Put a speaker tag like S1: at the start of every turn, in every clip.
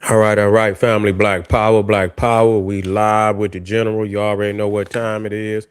S1: All right, family. Black Power, Black Power. We live with the general. You already know what time it is.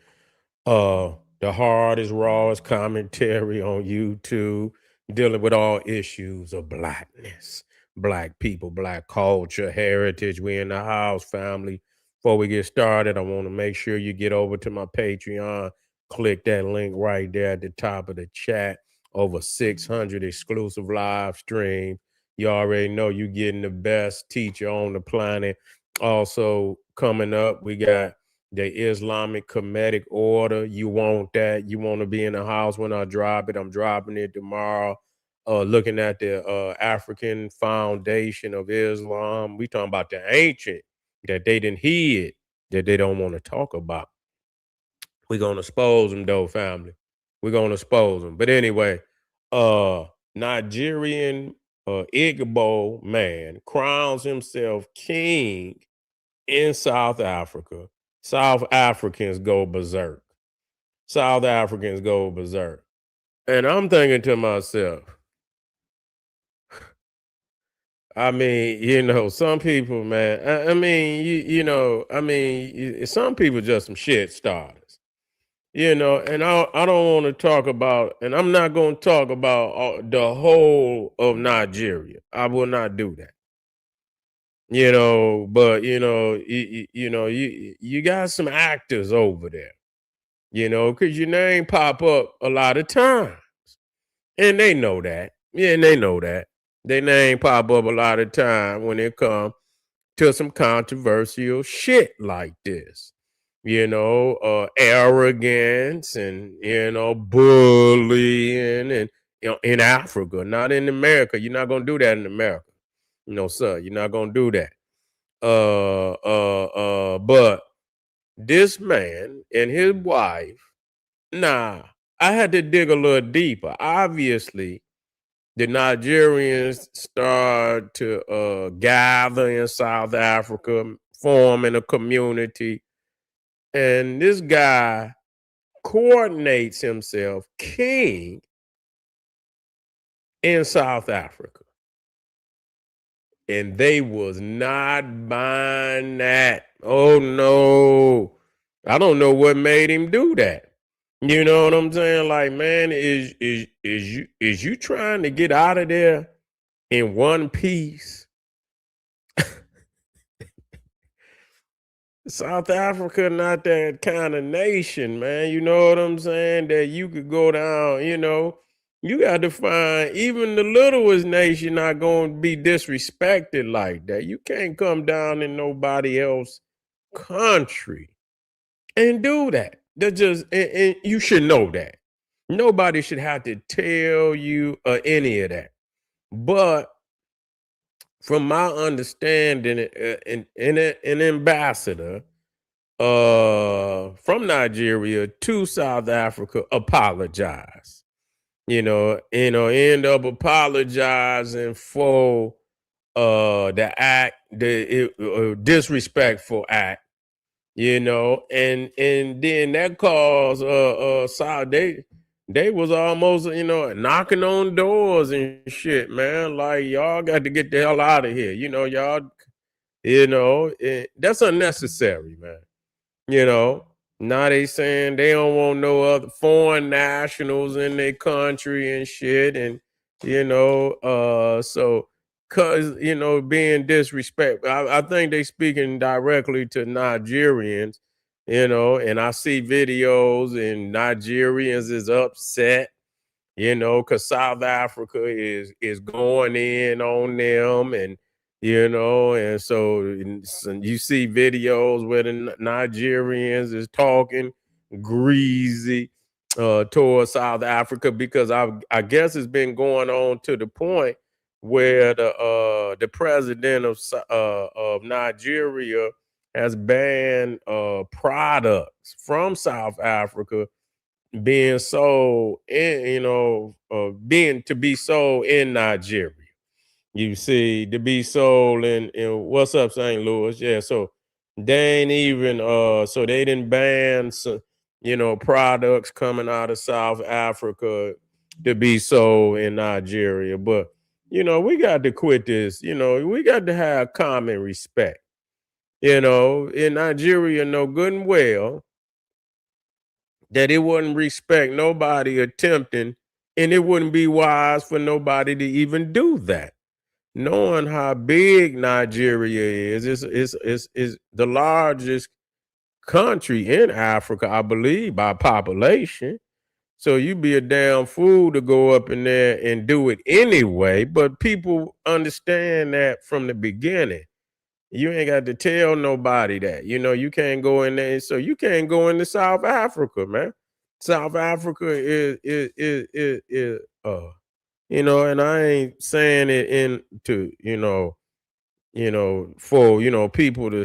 S1: The hardest, rawest commentary on YouTube, dealing with all issues of blackness, black people, black culture, heritage. We in the house, family. Before we get started, I want to make sure you get over to my Patreon. Click that link right there at the top of the chat. Over 600 exclusive live streams. You already know you getting the best teacher on the planet. Also coming up, we got the Islamic Comedic Order. You want that? You want to be in the house when I drop it? I'm dropping it tomorrow. Looking at the African Foundation of Islam. We talking about the ancient that they didn't hear, that they don't want to talk about. We're gonna expose them though, family. We're gonna expose them. But anyway, Nigerian Igbo man crowns himself king in South Africa. South Africans go berserk. South Africans go berserk. And I'm thinking to myself, I mean, some people, man, I mean, some people just some shit starters. And I don't want to talk about, and I'm not going to talk about the whole of Nigeria. I will not do that. But you got some actors over there, because your name pop up a lot of times, and they know that. Yeah, and they know that their name pop up a lot of time when it come to some controversial shit like this. Arrogance and bullying, and in Africa, not in America. You're not gonna do that in America, sir. You're not gonna do that. But this man and his wife, nah, I had to dig a little deeper. Obviously, the Nigerians start to gather in South Africa, forming a community, and this guy coordinates himself king in South Africa. And they was not buying that. Oh no. I don't know what made him do that. You know what I'm saying? Like, man, is you trying to get out of there in one piece? South Africa not that kind of nation, man. You know what I'm saying? That you could go down, you got to find even the littlest nation not going to be disrespected like that. You can't come down in nobody else country and do that. That just and you should know that. Nobody should have to tell you any of that. But from my understanding, an ambassador from Nigeria to South Africa apologize. End up apologizing for the act, the disrespectful act, and then that caused South they was almost knocking on doors and shit, man. Like, y'all got to get the hell out of here. Y'all, that's unnecessary, man. Now they saying they don't want no other foreign nationals in their country and shit, and so cause being disrespectful. I think they speaking directly to Nigerians, and I see videos and Nigerians is upset, because South Africa is going in on them, and and so you see videos where the Nigerians is talking greasy towards South Africa, because I guess it's been going on to the point where the president of Nigeria has banned products from South Africa being sold in, being to be sold in Nigeria. You see, to be sold in what's up, St. Louis? Yeah, so they ain't even so they didn't ban products coming out of South Africa to be sold in Nigeria. But we got to quit this. We got to have common respect. In Nigeria, know good and well that it wouldn't respect nobody attempting, and it wouldn't be wise for nobody to even do that. Knowing how big Nigeria is the largest country in Africa, I believe, by population. So you be a damn fool to go up in there and do it anyway. But people understand that from the beginning. You ain't got to tell nobody that. You can't go in there. So you can't go into South Africa, man. South Africa and I ain't saying it for people to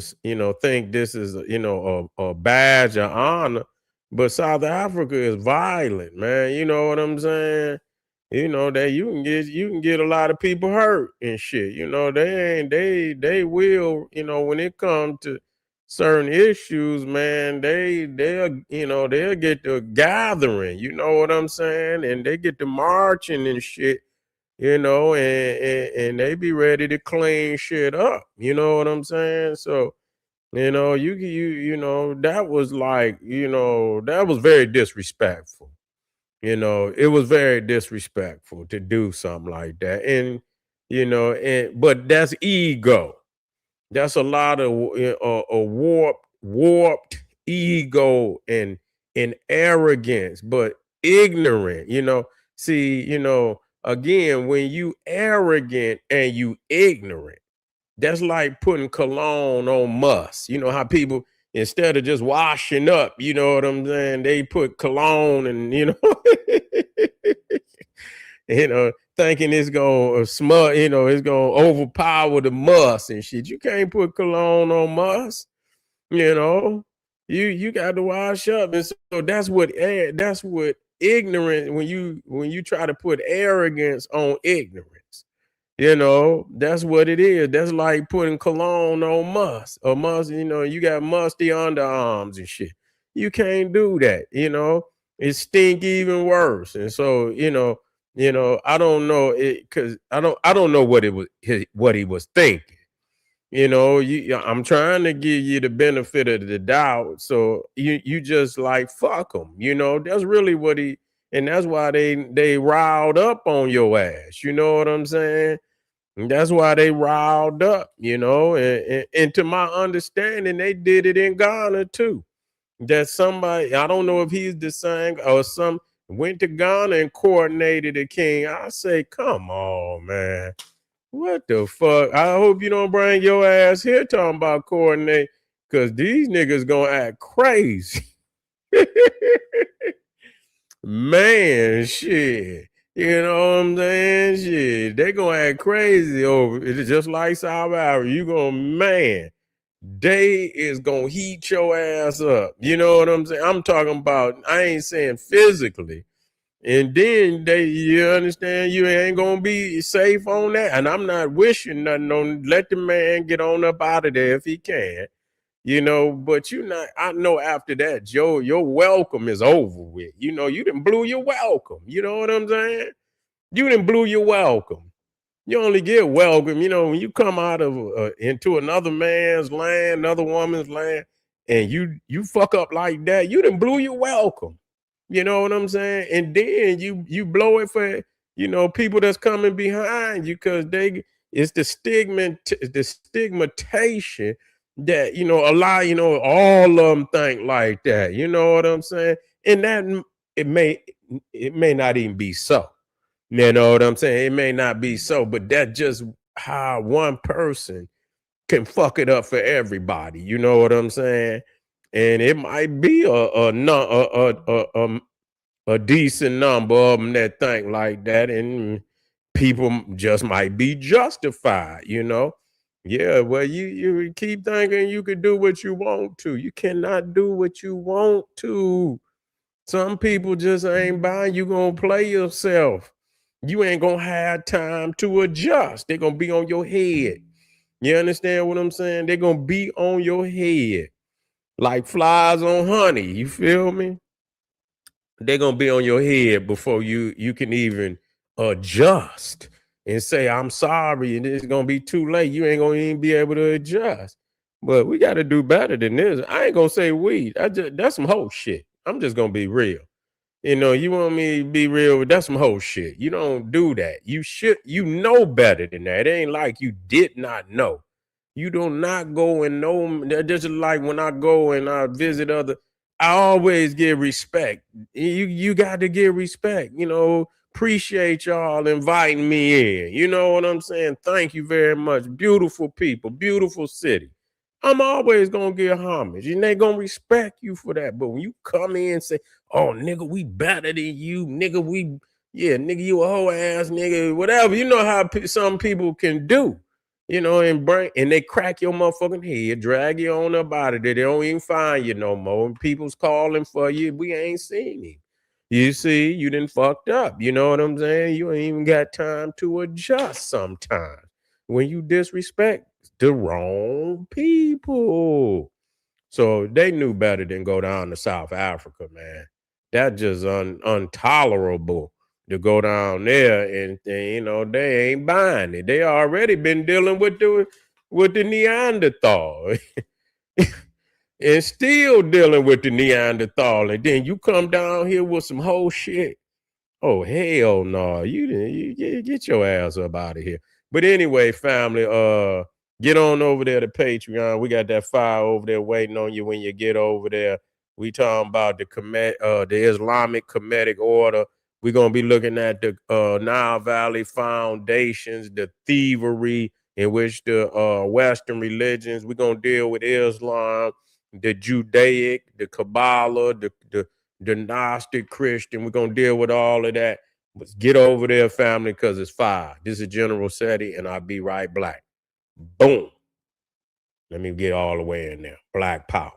S1: think this is a badge of honor, but South Africa is violent, man. You know what I'm saying? That you can get a lot of people hurt and shit. They will, when it comes to certain issues, man, they'll get the gathering, you know what I'm saying? And they get the marching and shit, and they be ready to clean shit up. You know what I'm saying? So, that was like, that was very disrespectful. It was very disrespectful to do something like that. But that's ego. That's a lot of warped ego and arrogance, but ignorant. See, again, when you arrogant and you ignorant, that's like putting cologne on must. You know how people, instead of just washing up, you know what I'm saying, they put cologne and thinking it's gonna smut, it's gonna overpower the must and shit. You can't put cologne on must. You know, you got to wash up, and so that's what ignorant. When you try to put arrogance on ignorance, that's what it is. That's like putting cologne on must. Or must, you got musty underarms and shit. You can't do that. It stink even worse. And so, I don't know it because I don't know what what he was thinking. I'm trying to give you the benefit of the doubt. So you just like fuck them. That's really what and that's why they riled up on your ass. You know what I'm saying? And that's why they riled up, and to my understanding, they did it in Ghana too. That somebody, I don't know if he's the same or some went to Ghana and coordinated a king. I say, come on, man. What the fuck? I hope you don't bring your ass here talking about coordinate, because these niggas gonna act crazy. Man, shit. You know what I'm saying? Shit. They gonna act crazy over it. It's just like South Africa. You gonna, man, they is gonna heat your ass up. You know what I'm saying? I'm talking about, I ain't saying physically. And then you understand, you ain't gonna be safe on that. And I'm not wishing nothing on, let the man get on up out of there if he can. But I know after that, your welcome is over with. You done blew your welcome. You know what I'm saying? You done blew your welcome. You only get welcome, when you come out of into another man's land, another woman's land, and you fuck up like that, you done blew your welcome. You know what I'm saying? And then you blow it for people that's coming behind you, because it's the stigmatization that a lot all of them think like that. You know what I'm saying? And that it may not even be so. You know what I'm saying? It may not be so, but that's just how one person can fuck it up for everybody. You know what I'm saying? And it might be a decent number of them that think like that, and people just might be justified. Yeah, well, you keep thinking you could do what you want to. You cannot do what you want to. Some people just ain't buying. You gonna play yourself. You ain't gonna have time to adjust. They're gonna be on your head. You understand what I'm saying? They're gonna be on your head like flies on honey. You feel me? They're gonna be on your head before you can even adjust. and say, I'm sorry, and it's gonna be too late. You ain't gonna even be able to adjust. But we gotta do better than this. I ain't gonna say we. That's some whole shit. I'm just gonna be real. You want me to be real? That's some whole shit. You don't do that. You know better than that. It ain't like you did not know. You do not go and know. Just like when I go and I visit other, I always give respect. You got to give respect. Appreciate y'all inviting me in. You know what I'm saying? Thank you very much. Beautiful people, beautiful city. I'm always gonna give homage, and they gonna respect you for that. But when you come in and say, "Oh, nigga, we better than you, nigga, nigga, you a whole ass nigga, whatever," you know how some people can do, and they crack your motherfucking head, drag you on up out of there. They don't even find you no more. And people's calling for you. We ain't seen him. You see, you done fucked up. You know what I'm saying? You ain't even got time to adjust sometimes when you disrespect the wrong people. So they knew better than go down to South Africa, man. That just intolerable to go down there and they ain't buying it. They already been dealing with the Neanderthal and still dealing with the Neanderthal. And then you come down here with some whole shit. Oh, hell no. You get your ass up out of here. But anyway, family, get on over there to Patreon. We got that file over there waiting on you when you get over there. We talking about the Islamic Kemetic order. We're gonna be looking at the Nile Valley foundations, the thievery in which the Western religions. We're gonna deal with Islam, the Judaic, the Kabbalah, the Gnostic Christian. We're gonna deal with all of that. Let's get over there, family, because it's 5. This is General Seti, and I'll be right black. Boom. Let me get all the way in there. Black power.